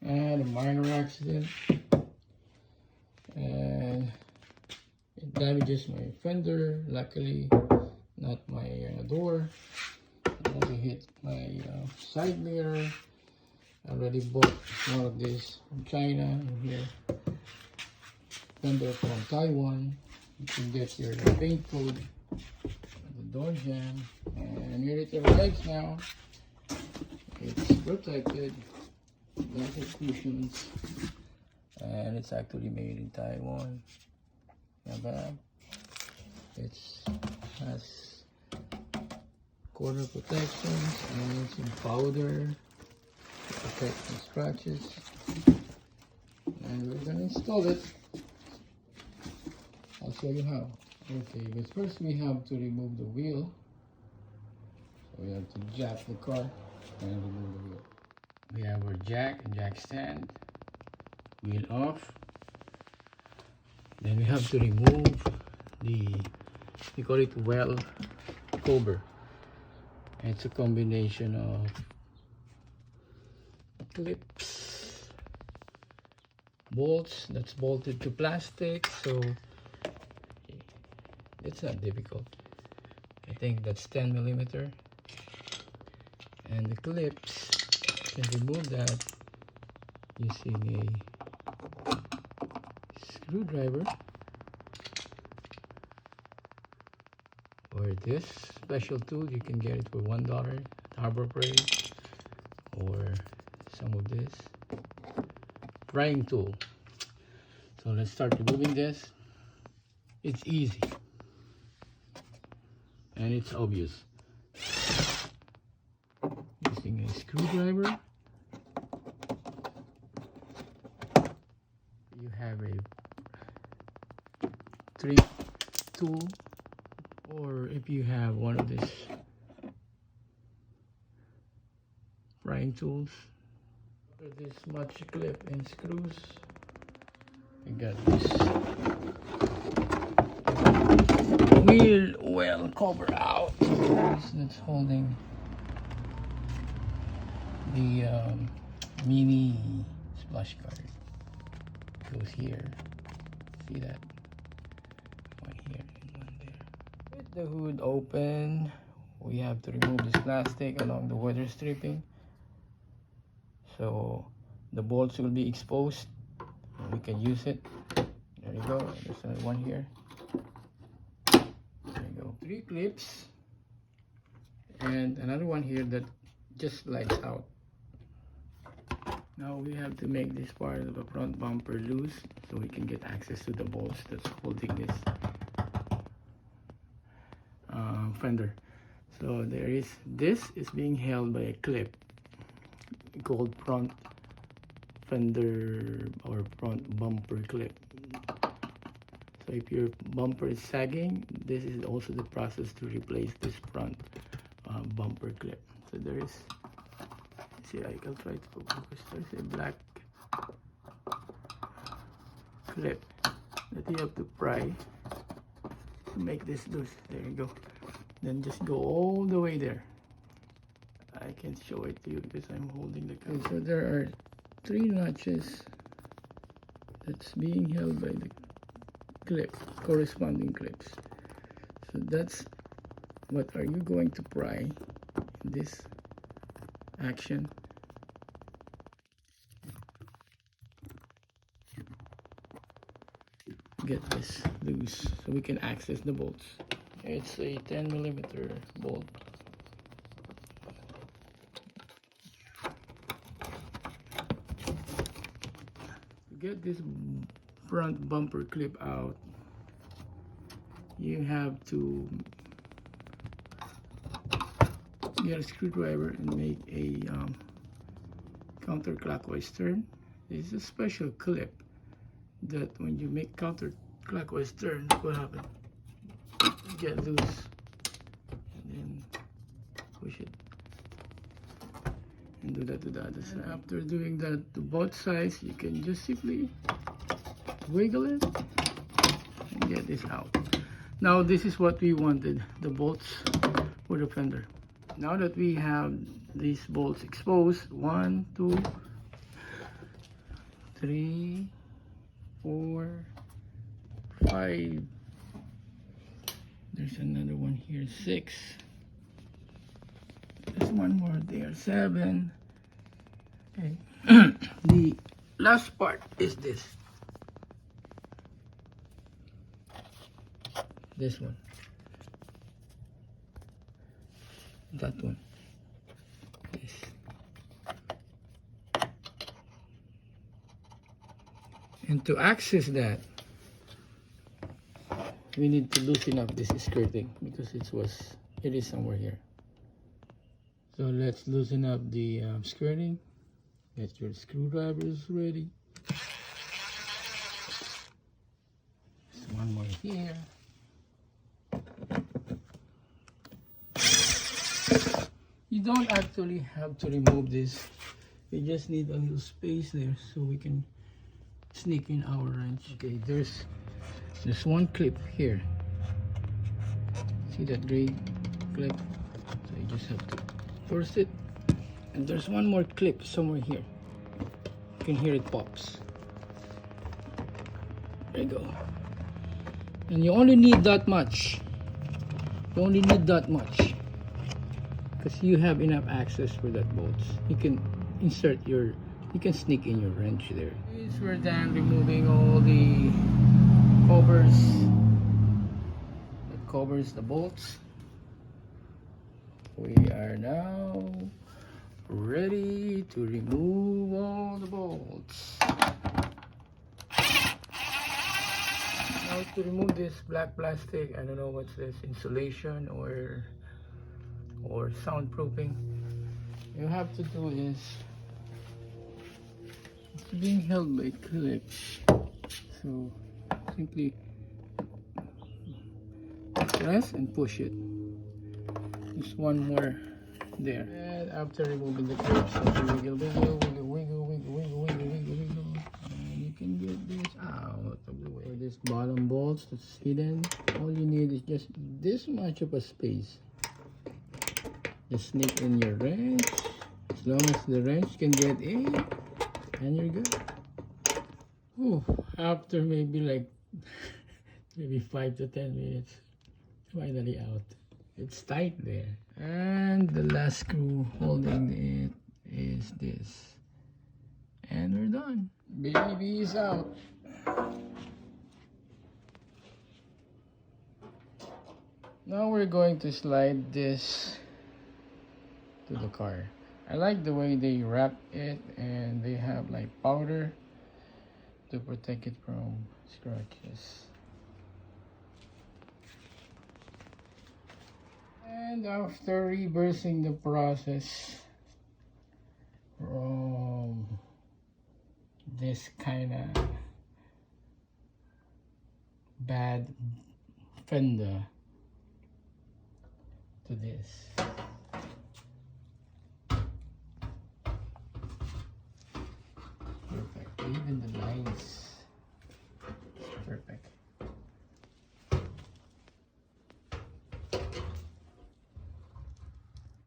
and a minor accident, and it damages my fender. Luckily not my door. I also hit my side mirror. I already bought one of these from China, and here Fender from Taiwan. You can get your paint code at the door jam, and here it arrives now. It's protected, blanket cushions, and it's actually made in Taiwan. Not bad. It has corner protections and some powder to protect from scratches. And we're gonna install it. I'll show you how. Okay, but first we have to remove the wheel. So we have to jack the car and remove the wheel. We have our jack and jack stand, wheel off. Then we have to remove we call it well cover. It's a combination of clips, bolts that's bolted to plastic, so it's not difficult. I think that's 10mm, and the clips, you can remove that using a screwdriver or this special tool. You can get it for $1 at Harbor Freight, or some of this prying tool. So let's start removing this. It's easy and it's obvious. Using a screwdriver, you have a trim tool, or if you have one of these prying tools. After this much clip and screws, I got this wheel well cover out. That's holding the mini splash guard. Goes here. See that? One here and one there. With the hood open, we have to remove this plastic along the weather stripping, so the bolts will be exposed and we can use it. There you go. There's another one here. There you go. 3 clips and another one here that just slides out. Now we have to make this part of the front bumper loose so we can get access to the bolts that's holding this fender. So this is being held by a clip called front fender or front bumper clip. So if your bumper is sagging, this is also the process to replace this front bumper clip. So there is, see, I'll try to focus. There's a black clip that you have to pry to make this loose. There you go. Then just go all the way there. I can show it to you because I'm holding the camera. So there are 3 notches that's being held by the clip, corresponding clips. So that's what are you going to pry in this action. Get this loose so we can access the bolts. It's a 10mm bolt. To get this front bumper clip out, you have to get a screwdriver and make a counterclockwise turn. This is a special clip that when you make counterclockwise turn, what happens? You get loose and then push it and do that to the other side. After doing that to both sides, you can just simply wiggle it and get this out. Now this is what we wanted, the bolts for the fender. Now that we have these bolts exposed, 1, 2, 3, 4, 5. There's another one here, 6. There's one more there, 7. Okay. The last part is this one, that one, this. And to access that, we need to loosen up this skirting because it is somewhere here. So let's loosen up the skirting. Get your screwdrivers ready. There's one more here. You don't actually have to remove this. You just need a little space there so we can sneak in our wrench. Okay, there's one clip here. See that gray clip? So you just have to force it. And there's one more clip somewhere here. You can hear it pops. There you go. And you only need that much. You only need that much. Because you have enough access for that bolts. You can you can sneak in your wrench there. We're done removing all the covers that covers the bolts. We are now ready to remove all the bolts. Now to remove this black plastic, I don't know what's this, insulation or soundproofing. You have to do is, it's being held by clips, so simply press and push it. There's one more there. And after removing the clips, simply wiggle, and you can get this out of the way. For this bottom bolts that's hidden, all you need is just this much of a space. Just sneak in your wrench. As long as the wrench can get in, and you're good. Ooh, after maybe like 5 to 10 minutes, finally out. It's tight there. And the last screw holding it is this. And we're done. Baby is out. Now we're going to slide this to the car. I like the way they wrap it, and they have like powder to protect it from scratches. And after reversing the process from this kind of bad Fender to this, perfect. Even